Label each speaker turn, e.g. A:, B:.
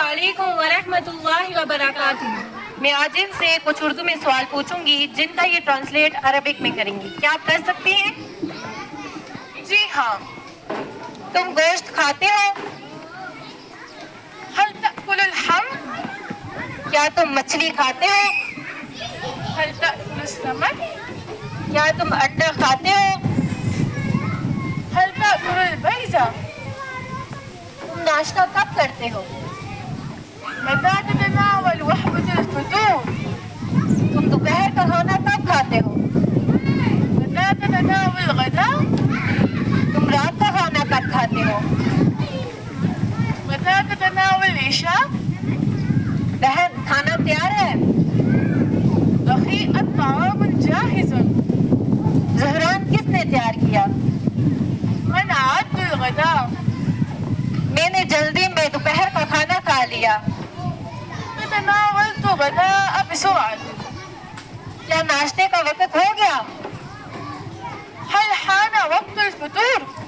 A: علیکم ورحمۃ اللہ وبرکاتہ۔
B: میں آج ان سے کچھ اردو میں سوال پوچھوں گی جن کا یہ ٹرانسلیٹ عربک میں کریں گی، کیا آپ کر سکتی ہیں؟
A: جی ہاں۔
B: تم گوشت کھاتے ہو؟
A: هل تأكل الحم؟
B: کیا تم مچھلی کھاتے ہو؟
A: هل تأكل السمك؟
B: کیا تم انڈا کھاتے ہو؟
A: هل تأكل البيضة؟
B: تم ناشتہ کب کرتے ہو؟
A: متى تتناول وحبة الفطور؟
B: تم دوپہر کا کھانا کب کھاتے ہو؟
A: متى تتناول الغداء؟
B: تم رات کا کھانا کب کھاتے ہو؟
A: متى تتناول العشاء؟
B: بہن کھانا تیار ہے؟
A: أخي الطعام جاهز.
B: زہران کس نے تیار کیا؟
A: من أعد الغداء؟
B: میں نے جلدی میں دوپہر کا کھانا کھا لیا۔
A: تناولت غداء بسرعة.
B: کیا ناشتے کا وقت ہو گیا؟
A: هل حان وقت الفطور؟